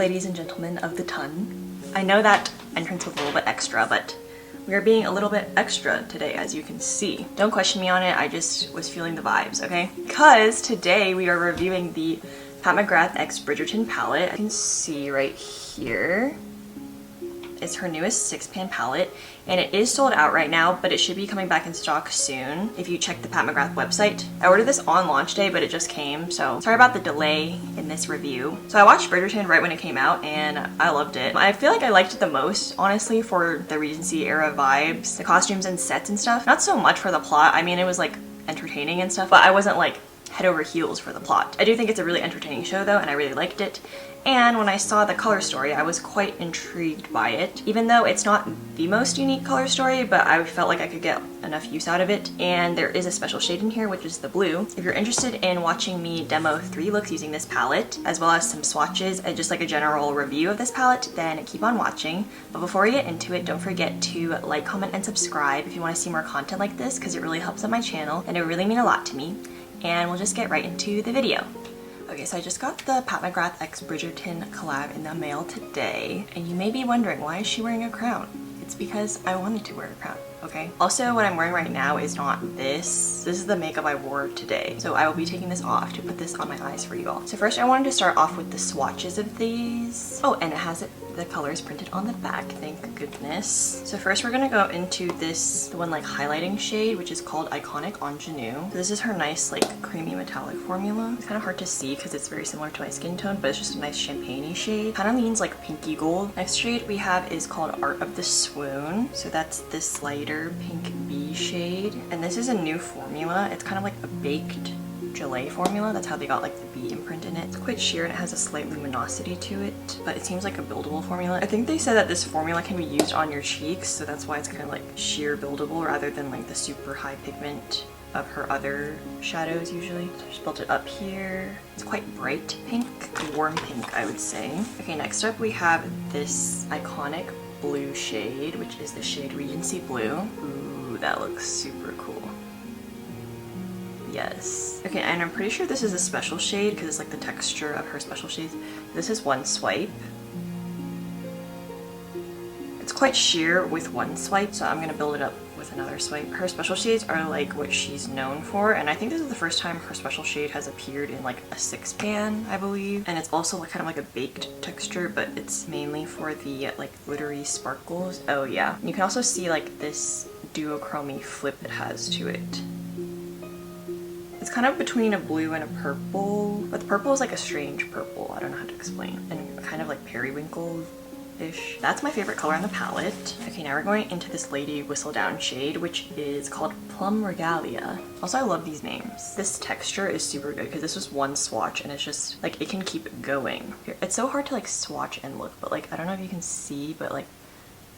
ladies and gentlemen of the ton. I know that entrance was a little bit extra, but we are being a little bit extra today, as you can see. Don't question me on it, I just was feeling the vibes, okay? Because today we are reviewing the Pat McGrath X Bridgerton palette. You can see right here. It's her newest 6-pan palette, and it is sold out right now, but it should be coming back in stock soon if you check the Pat McGrath website. I ordered this on launch day, but it just came, so sorry about the delay in this review. So I watched Bridgerton right when it came out, and I loved it. I feel like I liked it the most, honestly, for the Regency era vibes, the costumes and sets and stuff. Not so much for the plot. I mean, it was like entertaining and stuff, but I wasn't like head over heels for the plot. I do think it's a really entertaining show though, and I really liked it. And when I saw the color story, I was quite intrigued by it. Even though it's not the most unique color story, but I felt like I could get enough use out of it. And there is a special shade in here, which is the blue. If you're interested in watching me demo 3 looks using this palette, as well as some swatches and just like a general review of this palette, then keep on watching. But before we get into it, don't forget to like, comment, and subscribe if you want to see more content like this, because it really helps out my channel and it really means a lot to me. And we'll just get right into the video. Okay, so I just got the Pat McGrath X Bridgerton collab in the mail today, and you may be wondering, why is she wearing a crown? It's because I wanted to wear a crown, okay? Also, what I'm wearing right now is not this. This is the makeup I wore today, so I will be taking this off to put this on my eyes for you all. So first I wanted to start off with the swatches of these. Oh, and it has the colors printed on the back, thank goodness. So first we're gonna go into the one like highlighting shade, which is called Iconic Ingenue. So this is her nice like creamy metallic formula. It's kind of hard to see because it's very similar to my skin tone, but it's just a nice champagne-y shade. Kind of leans like pinky gold. Next shade we have is called Art of the Swoon. So that's this lighter pink bee shade. And this is a new formula. It's kind of like a baked gelée formula. That's how they got like the bee imprint in it. It's quite sheer and it has a slight luminosity to it, but it seems like a buildable formula. I think they said that this formula can be used on your cheeks, so that's why it's kind of like sheer buildable rather than like the super high pigment of her other shadows usually. So I just built it up here. It's quite bright pink, warm pink I would say. Okay, next up we have this iconic blue shade, which is the shade Regency Blue. Ooh, that looks super cool. Yes. Okay, and I'm pretty sure this is a special shade because it's like the texture of her special shades. This is one swipe. It's quite sheer with one swipe, so I'm gonna build it up with another swipe. Her special shades are like what she's known for, and I think this is the first time her special shade has appeared in like a 6-pan, I believe. And it's also like kind of like a baked texture, but it's mainly for the like glittery sparkles. Oh yeah. And you can also see like this duochromy flip it has to it. It's kind of between a blue and a purple, but the purple is like a strange purple. I don't know how to explain. And kind of like periwinkle-ish. That's my favorite color on the palette. Okay, now we're going into this Lady Whistledown shade, which is called Plum Regalia. Also, I love these names. This texture is super good because this was one swatch and it's just like, it can keep going. It's so hard to like swatch and look, but like, I don't know if you can see, but like,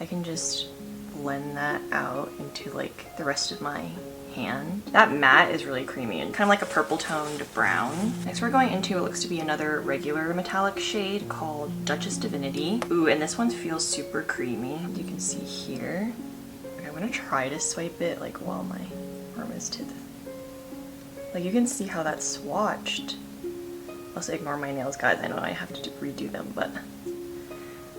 I can just blend that out into like the rest of my hand. That matte is really creamy and kind of like a purple toned brown. Next we're going into what looks to be another regular metallic shade called Duchess Divinity. Ooh, and this one feels super creamy. You can see here. Okay, I'm gonna try to swipe it like while my arm is to the... Like you can see how that's swatched. Also ignore my nails, guys. I know I have to redo them, but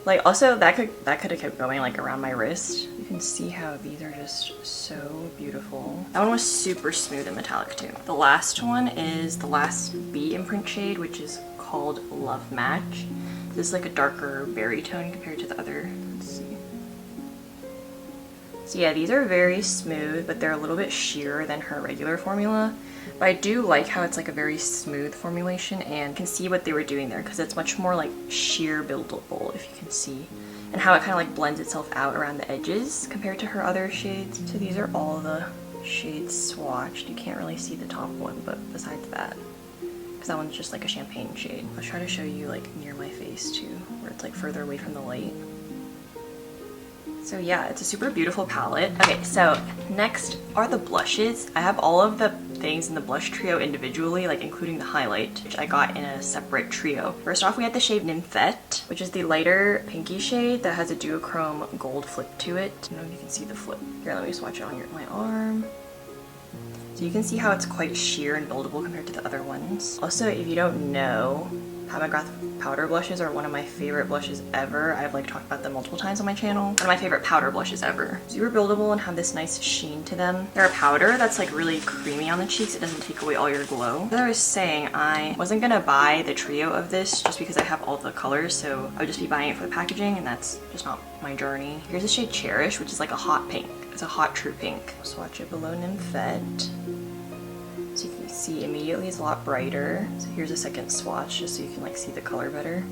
like also that could have kept going like around my wrist. You can see how these are just so beautiful. That one was super smooth and metallic too. The last one is the last bee imprint shade, which is called Love Match. This is like a darker berry tone compared to the other. Let's see. So yeah, these are very smooth, but they're a little bit sheerer than her regular formula. But I do like how it's like a very smooth formulation and can see what they were doing there because it's much more like sheer buildable, if you can see. And how it kind of like blends itself out around the edges compared to her other shades. So these are all the shades swatched. You can't really see the top one, but besides that, because that one's just like a champagne shade. I'll try to show you like near my face too, where it's like further away from the light. So yeah, it's a super beautiful palette. Okay, so next are the blushes. I have all of the things in the blush trio individually, like including the highlight, which I got in a separate trio. First off, we had the shade Nymphette, which is the lighter pinky shade that has a duochrome gold flip to it. I don't know if you can see the flip. Here, let me swatch it on my arm. So you can see how it's quite sheer and buildable compared to the other ones. Also, if you don't know, Pat McGrath powder blushes are one of my favorite blushes ever. I've like talked about them multiple times on my channel. One of my favorite powder blushes ever. Super buildable and have this nice sheen to them. They're a powder that's like really creamy on the cheeks. It doesn't take away all your glow. As I was saying, I wasn't gonna buy the trio of this just because I have all the colors, so I would just be buying it for the packaging, and that's just not my journey. Here's the shade Cherish, which is like a hot pink. It's a hot true pink. Swatch it below Nymphette. So you can see immediately it's a lot brighter. So here's a second swatch just so you can like see the color better.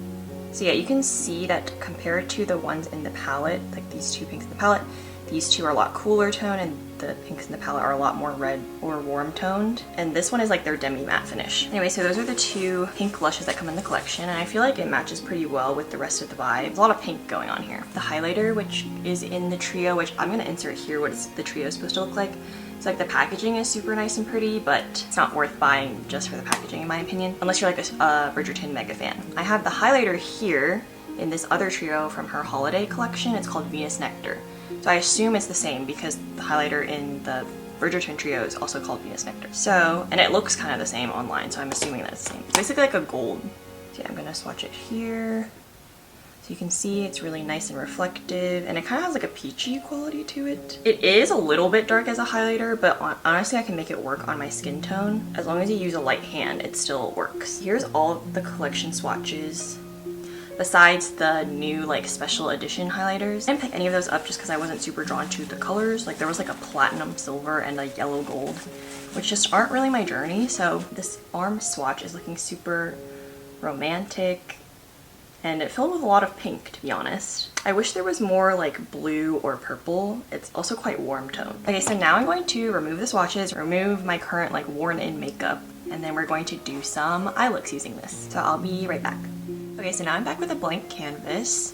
So yeah, you can see that compared to the ones in the palette, like these two pinks in the palette, these two are a lot cooler tone and the pinks in the palette are a lot more red or warm toned. And this one is like their demi matte finish. Anyway, so those are the two pink blushes that come in the collection, and I feel like it matches pretty well with the rest of the vibe. There's a lot of pink going on here. The highlighter, which is in the trio, which I'm gonna insert here what the trio is supposed to look like. It's like the packaging is super nice and pretty, but it's not worth buying just for the packaging in my opinion, unless you're like a Bridgerton mega fan. I have the highlighter here in this other trio from her holiday collection. It's called Venus Nectar. So I assume it's the same because the highlighter in the Bridgerton trio is also called Venus Nectar. So, and it looks kind of the same online, so I'm assuming that's the same. It's basically like a gold. So yeah, I'm gonna swatch it here. So you can see it's really nice and reflective, and it kind of has like a peachy quality to it. It is a little bit dark as a highlighter, but honestly I can make it work on my skin tone. As long as you use a light hand, it still works. Here's all of the collection swatches. Besides the new like special edition highlighters. I didn't pick any of those up just because I wasn't super drawn to the colors. Like there was like a platinum silver and a yellow gold, which just aren't really my journey. So this arm swatch is looking super romantic, and it filled with a lot of pink, to be honest. I wish there was more like blue or purple. It's also quite warm toned. Okay, so now I'm going to remove the swatches, remove my current like worn in makeup, and then we're going to do some eye looks using this. So I'll be right back. Okay, so now I'm back with a blank canvas.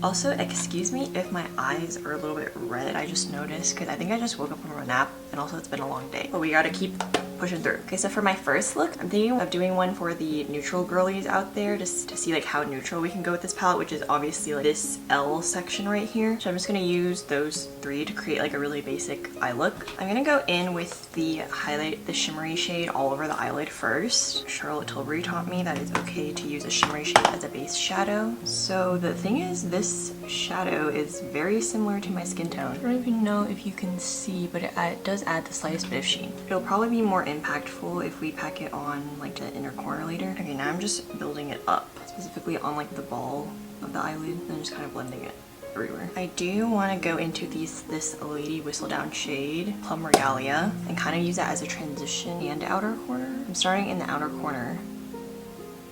Also, excuse me if my eyes are a little bit red. I just noticed because I think I just woke up from a nap, and also it's been a long day. But we gotta keep pushing through. Okay, so for my first look, I'm thinking of doing one for the neutral girlies out there just to see like how neutral we can go with this palette, which is obviously like this L section right here. So I'm just gonna use those three to create like a really basic eye look. I'm gonna go in with the highlight, the shimmery shade all over the eyelid first. Charlotte Tilbury taught me that it's okay to use a shimmery shade as a base shadow. So the thing is, this shadow is very similar to my skin tone. I don't even know if you can see, but it does add the slightest bit of sheen. It'll probably be more impactful if we pack it on like the inner corner later. Okay, now I'm just building it up, specifically on like the ball of the eyelid, and just kind of blending it everywhere. I do want to go into this Lady Whistledown shade, Plum Regalia, and kind of use that as a transition and outer corner. I'm starting in the outer corner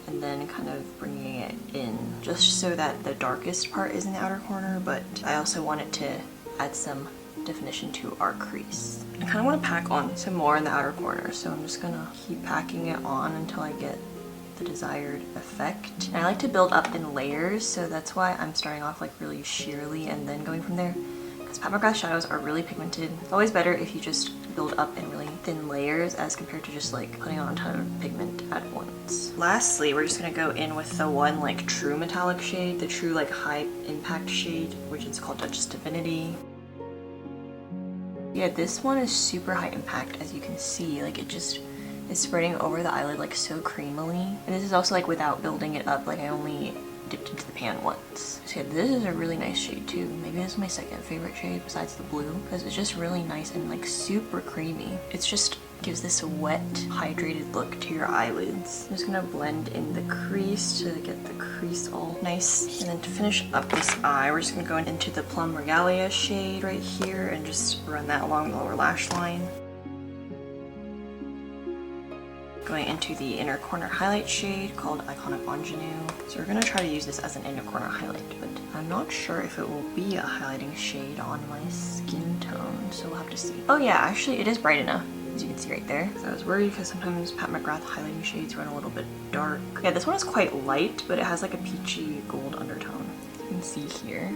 and then kind of bringing it in just so that the darkest part is in the outer corner, but I also want it to add some definition to our crease. I kind of want to pack on some more in the outer corner, so I'm just gonna keep packing it on until I get the desired effect. And I like to build up in layers, so that's why I'm starting off like really sheerly and then going from there. Because Pat McGrath shadows are really pigmented. It's always better if you just build up in really thin layers as compared to just like putting on a ton of pigment at once. Lastly, we're just gonna go in with the one like true metallic shade, the true like high impact shade, which is called Duchess Divinity. Yeah, this one is super high impact, as you can see. Like it just is spreading over the eyelid like so creamily. And this is also like without building it up, like I only dipped into the pan once. So yeah, this is a really nice shade too. Maybe this is my second favorite shade besides the blue, because it's just really nice and like super creamy. It's just gives this wet, hydrated look to your eyelids. I'm just gonna blend in the crease to get the crease all nice. And then to finish up this eye, we're just gonna go into the Plum Regalia shade right here and just run that along the lower lash line. Going into the inner corner highlight shade called Iconic Ingenue. So we're gonna try to use this as an inner corner highlight, but I'm not sure if it will be a highlighting shade on my skin tone, so we'll have to see. Oh yeah, actually it is bright enough, as you can see right there. So I was worried because sometimes Pat McGrath highlighting shades run a little bit dark. Yeah, this one is quite light, but it has like a peachy gold undertone. You can see here.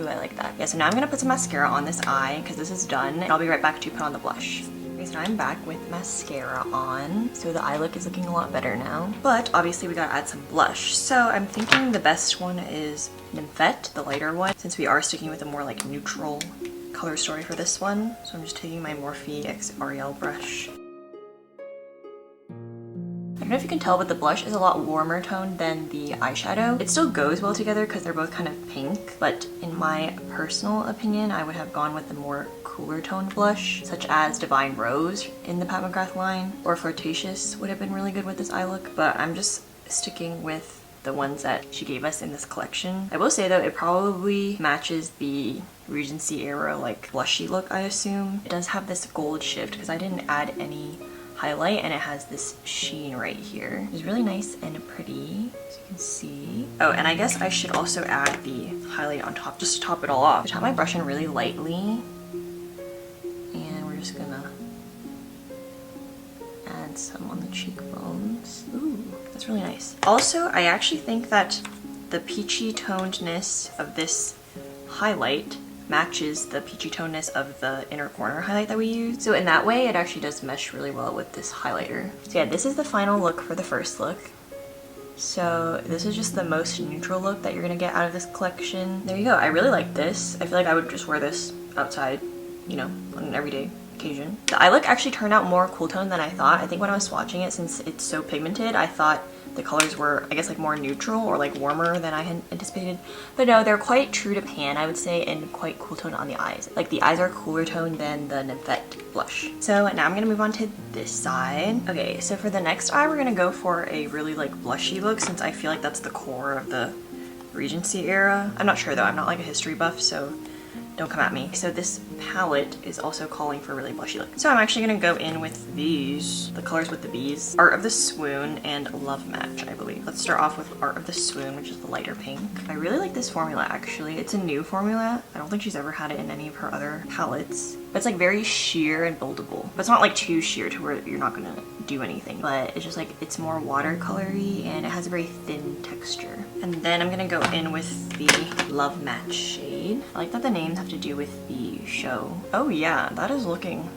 Ooh, I like that. Yeah, so now I'm gonna put some mascara on this eye because this is done. And I'll be right back to put on the blush. Okay, so now I'm back with mascara on. So the eye look is looking a lot better now. But obviously we gotta add some blush. So I'm thinking the best one is Nymphette, the lighter one, since we are sticking with a more like neutral color story for this one. So I'm just taking my Morphe X Ariel brush. I don't know if you can tell, but the blush is a lot warmer toned than the eyeshadow. It still goes well together because they're both kind of pink, but in my personal opinion, I would have gone with the more cooler toned blush, such as Divine Rose in the Pat McGrath line, or Flirtatious would have been really good with this eye look, but I'm just sticking with the ones that she gave us in this collection. I will say though, it probably matches the Regency era like blushy look, I assume. It does have this gold shift because I didn't add any highlight, and it has this sheen right here. It's really nice and pretty, as you can see. Oh, and I guess I should also add the highlight on top just to top it all off. I tap my brush in really lightly, and we're just gonna add some on the cheekbones. Ooh, that's really nice. Also, I actually think that the peachy tonedness of this highlight matches the peachy tonedness of the inner corner highlight that we used. So in that way, it actually does mesh really well with this highlighter. So yeah, this is the final look for the first look. So this is just the most neutral look that you're gonna get out of this collection. There you go. I really like this. I feel like I would just wear this outside, you know, on an everyday occasion. The eye look actually turned out more cool tone than I thought. I think when I was swatching it, since it's so pigmented, I thought the colors were, I guess, like more neutral or like warmer than I had anticipated. But no, they're quite true to pan, I would say, and quite cool tone on the eyes. Like the eyes are cooler tone than the Nymphette blush. So now I'm gonna move on to this side. Okay, so for the next eye, we're gonna go for a really like blushy look, since I feel like that's the core of the Regency era. I'm not sure though, I'm not like a history buff, so don't come at me. So this palette is also calling for a really blushy look. So I'm actually gonna go in with these, the colors with the bees, Art of the Swoon and Love Match, I believe. Let's start off with Art of the Swoon, which is the lighter pink. I really like this formula actually. It's a new formula. I don't think she's ever had it in any of her other palettes. But it's like very sheer and buildable. But it's not like too sheer to where you're not gonna do anything. But it's just like, it's more watercolory and it has a very thin texture. And then I'm gonna go in with the Love Match shade. I like that the names have to do with the show. Oh yeah, that is looking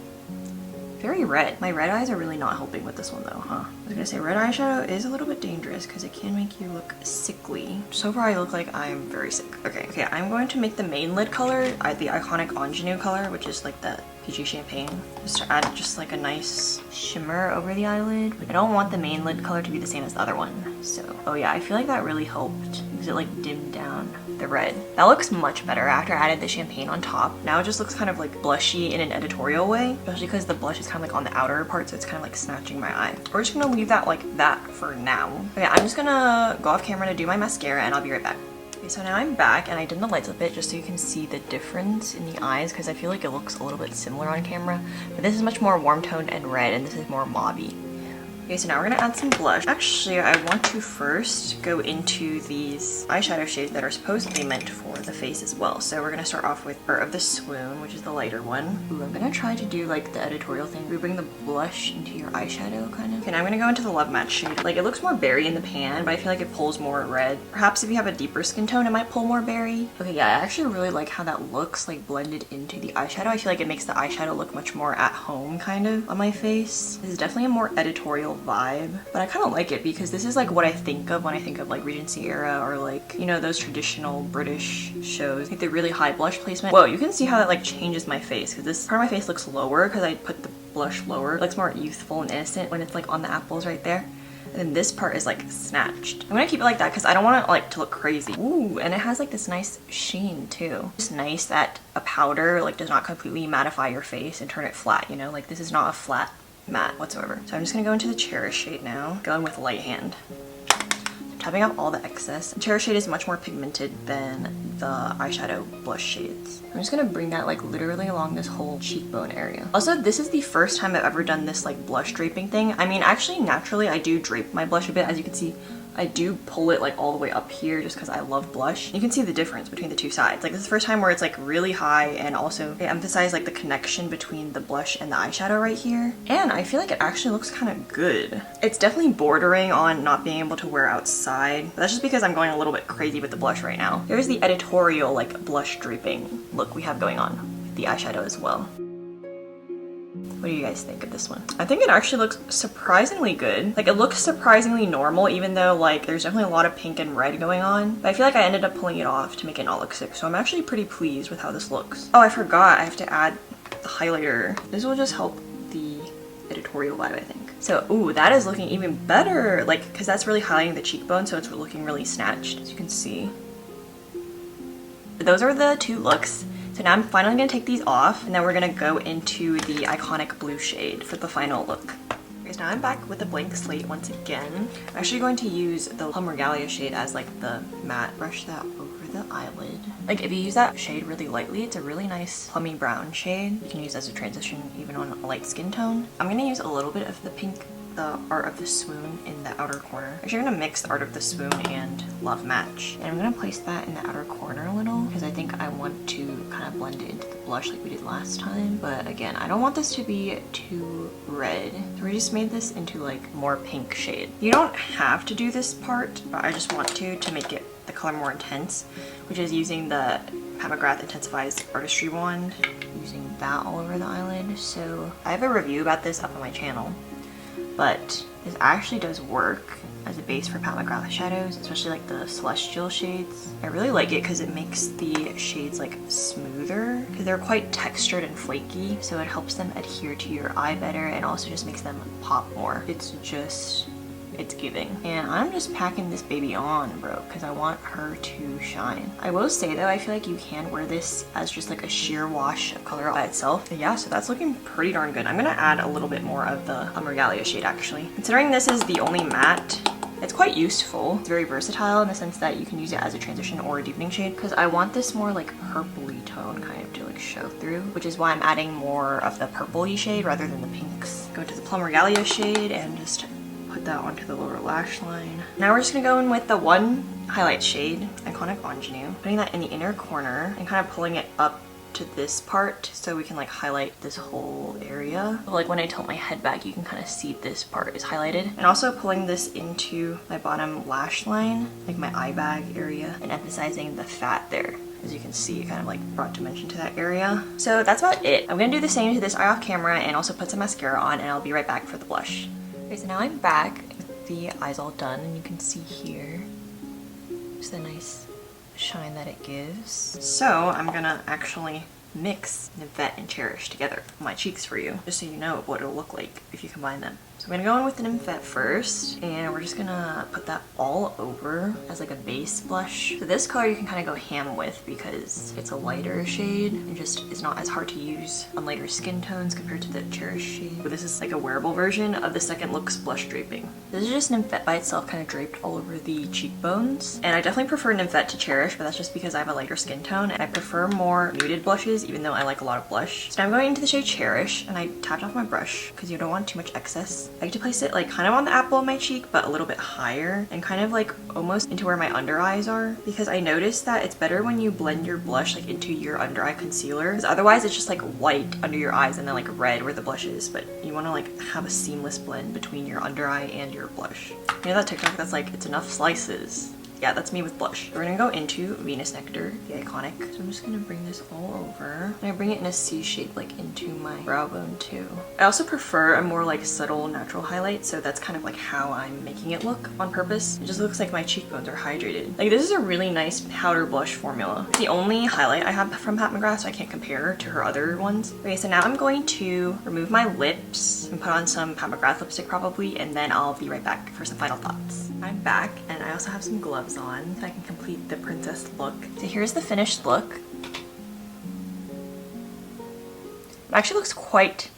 very red. My red eyes are really not helping with this one though, huh? I was gonna say red eyeshadow is a little bit dangerous because it can make you look sickly. So far I look like I'm very sick. Okay, I'm going to make the main lid color the iconic ingenue color, which is like the peachy champagne, just to add just like a nice shimmer over the eyelid. I don't want the main lid color to be the same as the other one. So, oh yeah, I feel like that really helped because it like dimmed down the red. That looks much better after I added the champagne on top. Now it just looks kind of like blushy in an editorial way, especially because the blush is kind of like on the outer part, so it's kind of like snatching my eye. We're just gonna leave that like that for now. Okay, I'm just gonna go off camera to do my mascara and I'll be right back. Okay, so now I'm back and I dimmed the lights a bit just so you can see the difference in the eyes because I feel like it looks a little bit similar on camera. But this is much more warm toned and red and this is more mauvey. Okay, so now we're gonna add some blush. Actually, I want to first go into these eyeshadow shades that are supposedly meant for the face as well. So we're gonna start off with Art of the Swoon, which is the lighter one. Ooh, I'm gonna try to do like the editorial thing. We bring the blush into your eyeshadow, kind of. Okay, now I'm gonna go into the Love Match shade. Like, it looks more berry in the pan, but I feel like it pulls more red. Perhaps if you have a deeper skin tone, it might pull more berry. Okay, yeah, I actually really like how that looks like blended into the eyeshadow. I feel like it makes the eyeshadow look much more at home, kind of, on my face. This is definitely a more editorial vibe, but I kind of like it because this is like what I think of when I think of like Regency era or like, you know, those traditional British shows. Like the really high blush placement. Whoa, you can see how that like changes my face because this part of my face looks lower because I put the blush lower. It looks more youthful and innocent when it's like on the apples right there. And then this part is like snatched. I'm gonna keep it like that because I don't want it like to look crazy. Ooh, and it has like this nice sheen too. It's nice that a powder like does not completely mattify your face and turn it flat, you know? Like this is not a flat matte whatsoever. So I'm just gonna go into the Cherish shade now, going with light hand. Tapping out all the excess. The Cherish shade is much more pigmented than the eyeshadow blush shades. I'm just gonna bring that like literally along this whole cheekbone area. Also, this is the first time I've ever done this like blush draping thing. I mean, actually, naturally, I do drape my blush a bit. As you can see, I do pull it like all the way up here just because I love blush. You can see the difference between the two sides. Like this is the first time where it's like really high and also they emphasize like the connection between the blush and the eyeshadow right here. And I feel like it actually looks kind of good. It's definitely bordering on not being able to wear outside. But that's just because I'm going a little bit crazy with the blush right now. Here's the editorial like blush draping look we have going on with the eyeshadow as well. What do you guys think of this one? I think it actually looks surprisingly good. Like it looks surprisingly normal even though like there's definitely a lot of pink and red going on. But I feel like I ended up pulling it off to make it not look sick. So I'm actually pretty pleased with how this looks. Oh, I forgot I have to add the highlighter. This will just help the editorial vibe, I think. So, ooh, that is looking even better, like, because that's really highlighting the cheekbone, so it's looking really snatched, as you can see. Those are the two looks. So now I'm finally going to take these off, and then we're going to go into the iconic blue shade for the final look. Okay, so now I'm back with the blank slate once again. I'm actually going to use the Plum Regalia shade as like the matte. Brush that over the eyelid. Like if you use that shade really lightly, it's a really nice plummy brown shade. You can use as a transition even on a light skin tone. I'm going to use a little bit of the pink, the Art of the Swoon in the outer corner. Actually, I'm going to mix the Art of the Swoon and Love Match. And I'm going to place that in the outer corner a little because I think I want to kind of blend it into the blush like we did last time. But again, I don't want this to be too red. So we just made this into like more pink shade. You don't have to do this part, but I just want to make it the color more intense, which is using the Pat McGrath Intensifies Artistry Wand, using that all over the eyelid. So I have a review about this up on my channel. But this actually does work as a base for Pat McGrath shadows, especially like the celestial shades. I really like it because it makes the shades like smoother because they're quite textured and flaky, so it helps them adhere to your eye better and also just makes them pop more. It's giving. And I'm just packing this baby on, bro, because I want her to shine. I will say though, I feel like you can wear this as just like a sheer wash of color by itself. But yeah, so that's looking pretty darn good. I'm gonna add a little bit more of the Regalia shade actually. Considering this is the only matte, it's quite useful. It's very versatile in the sense that you can use it as a transition or a deepening shade because I want this more like purpley tone kind of to like show through, which is why I'm adding more of the purpley shade rather than the pinks. Go to the Plum Regalia shade and just put that onto the lower lash line. Now we're just gonna go in with the one highlight shade, Iconic Ingenue, putting that in the inner corner and kind of pulling it up to this part so we can like highlight this whole area. So, like when I tilt my head back, you can kind of see this part is highlighted. And also pulling this into my bottom lash line, like my eye bag area, and emphasizing the fat there. As you can see, it kind of like brought dimension to that area. So that's about it. I'm gonna do the same to this eye off camera and also put some mascara on, and I'll be right back for the blush. Okay, so now I'm back with the eyes all done, and you can see here just the nice shine that it gives. So I'm gonna actually mix Nymphet and Cherish together on my cheeks for you, just so you know what it'll look like if you combine them. So I'm gonna go in with the Nymphet first, and we're just gonna put that all over as like a base blush. So this color you can kind of go ham with because it's a lighter shade and just is not as hard to use on lighter skin tones compared to the Cherish shade. But this is like a wearable version of the Second Looks blush draping. This is just Nymphet by itself, kind of draped all over the cheekbones. And I definitely prefer Nymphet to Cherish, but that's just because I have a lighter skin tone and I prefer more muted blushes, even though I like a lot of blush. So now I'm going into the shade Cherish, and I tapped off my brush because you don't want too much excess. I like to place it like kind of on the apple of my cheek, but a little bit higher and kind of like almost into where my under eyes are, because I noticed that it's better when you blend your blush like into your under eye concealer, because otherwise it's just like white under your eyes and then like red where the blush is. But you want to like have a seamless blend between your under eye and your blush. You know that TikTok that's like, it's enough slices? Yeah, that's me with blush. We're gonna go into Venus Nectar, the iconic. So I'm just gonna bring this all over. I'm gonna bring it in a C shape, like into my brow bone too. I also prefer a more like subtle natural highlight, so that's kind of like how I'm making it look on purpose. It just looks like my cheekbones are hydrated. Like this is a really nice powder blush formula. It's the only highlight I have from Pat McGrath, so I can't compare to her other ones. Okay, so now I'm going to remove my lips and put on some Pat McGrath lipstick probably, and then I'll be right back for some final thoughts. I'm back, and I also have some gloves on so I can complete the princess look. So here's the finished look. It actually looks quite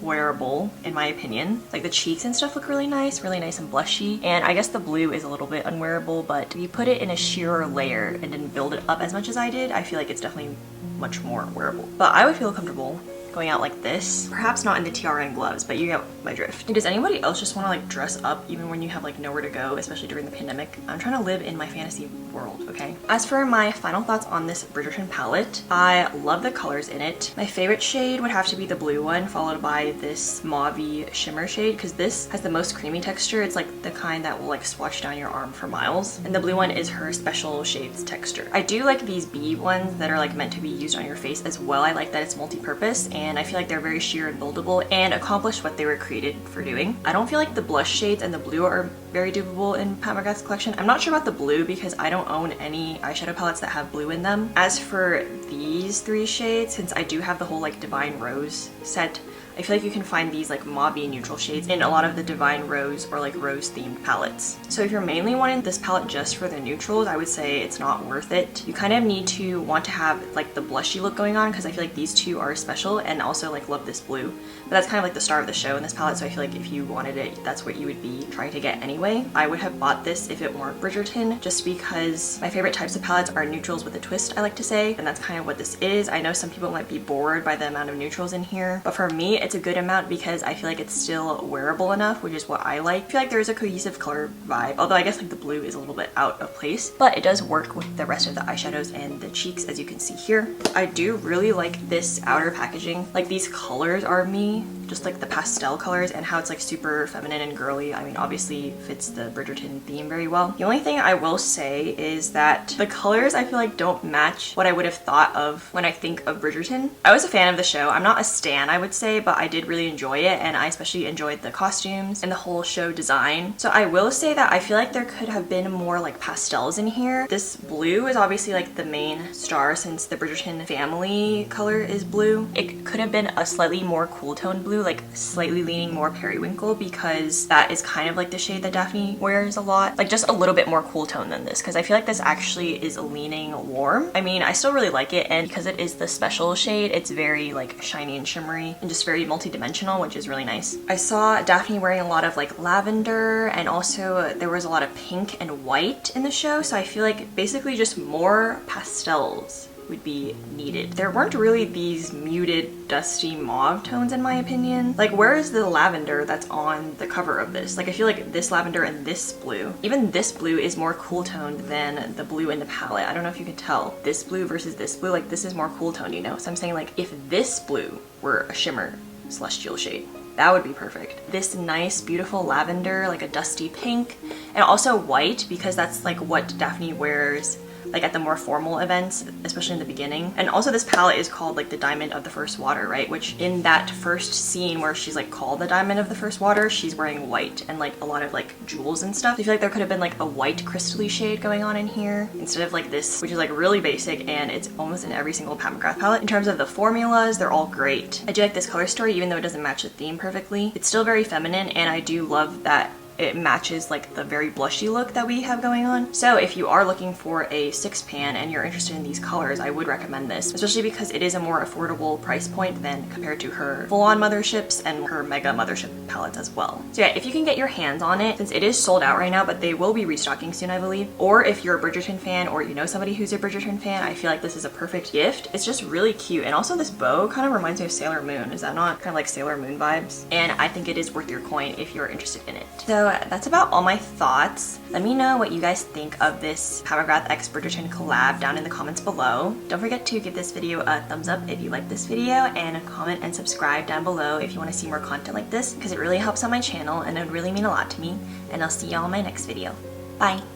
wearable in my opinion. Like the cheeks and stuff look really nice and blushy, and I guess the blue is a little bit unwearable, but if you put it in a sheerer layer and didn't build it up as much as I did, I feel like it's definitely much more wearable. But I would feel comfortable going out like this. Perhaps not in the tiara and gloves, but you get my drift. Does anybody else just want to like dress up even when you have like nowhere to go, especially during the pandemic? I'm trying to live in my fantasy world, okay? As for my final thoughts on this Bridgerton palette, I love the colors in it. My favorite shade would have to be the blue one, followed by this mauve-y shimmer shade, because this has the most creamy texture. It's like the kind that will like swatch down your arm for miles. And the blue one is her special shades texture. I do like these bead ones that are like meant to be used on your face as well. I like that it's multi-purpose, and I feel like they're very sheer and buildable and accomplish what they were created for doing. I don't feel like the blush shades and the blue are very dupable in Pat McGrath's collection. I'm not sure about the blue because I don't own any eyeshadow palettes that have blue in them. As for these three shades, since I do have the whole like Divine Rose set, I feel like you can find these like mauve-y neutral shades in a lot of the Divine Rose or like rose themed palettes. So if you're mainly wanting this palette just for the neutrals, I would say it's not worth it. You kind of need to want to have like the blushy look going on, because I feel like these two are special, and also like love this blue. But that's kind of like the star of the show in this palette, so I feel like if you wanted it, that's what you would be trying to get anyway. I would have bought this if it weren't Bridgerton, just because my favorite types of palettes are neutrals with a twist, I like to say, and that's kind of what this is. I know some people might be bored by the amount of neutrals in here, but for me it's a good amount because I feel like it's still wearable enough, which is what I like. I feel like there's a cohesive color vibe, although I guess like the blue is a little bit out of place, but it does work with the rest of the eyeshadows and the cheeks, as you can see here. I do really like this outer packaging. Like, these colors are me, just like the pastel colors, and how it's like super feminine and girly. I mean, obviously fits the Bridgerton theme very well. The only thing I will say is that the colors I feel like don't match what I would have thought of when I think of Bridgerton. I was a fan of the show. I'm not a stan, I would say, but I did really enjoy it, and I especially enjoyed the costumes and the whole show design. So I will say that I feel like there could have been more like pastels in here. This blue is obviously like the main star since the Bridgerton family color is blue. It could have been a slightly more cool tone blue, like slightly leaning more periwinkle, because that is kind of like the shade that Daphne wears a lot. Like just a little bit more cool tone than this, because I feel like this actually is leaning warm. I mean, I still really like it, and because it is the special shade, it's very like shiny and shimmery and just very multi-dimensional, which is really nice. I saw Daphne wearing a lot of like lavender, and also there was a lot of pink and white in the show, so I feel like basically just more pastels would be needed. There weren't really these muted dusty mauve tones in my opinion. Like, where is the lavender that's on the cover of this? Like, I feel like this lavender and this blue, even this blue is more cool toned than the blue in the palette. I don't know if you can tell. This blue versus this blue, like this is more cool toned, you know? So I'm saying like if this blue were a shimmer celestial shade, that would be perfect. This nice, beautiful lavender, like a dusty pink, and also white, because that's like what Daphne wears like at the more formal events, especially in the beginning. And also this palette is called like the Diamond of the First Water, right? Which in that first scene where she's like called the Diamond of the First Water, she's wearing white and like a lot of like jewels and stuff. I feel like there could have been like a white crystally shade going on in here instead of like this, which is like really basic, and it's almost in every single Pat McGrath palette. In terms of the formulas, they're all great. I do like this color story, even though it doesn't match the theme perfectly. It's still very feminine, and I do love that it matches like the very blushy look that we have going on. So if you are looking for a 6-pan and you're interested in these colors, I would recommend this, especially because it is a more affordable price point than compared to her full-on motherships and her mega mothership palettes as well. So yeah, if you can get your hands on it, since it is sold out right now, but they will be restocking soon, I believe. Or if you're a Bridgerton fan, or you know somebody who's a Bridgerton fan, I feel like this is a perfect gift. It's just really cute, and also this bow kind of reminds me of Sailor Moon. Is that not kind of like Sailor Moon vibes? And I think it is worth your coin if you're interested in it. So that's about all my thoughts. Let me know what you guys think of this Pat McGrath x Bridgerton collab down in the comments below. Don't forget to give this video a thumbs up if you like this video, and comment and subscribe down below if you want to see more content like this, because it really helps out my channel and it would really mean a lot to me. And I'll see y'all in my next video. Bye!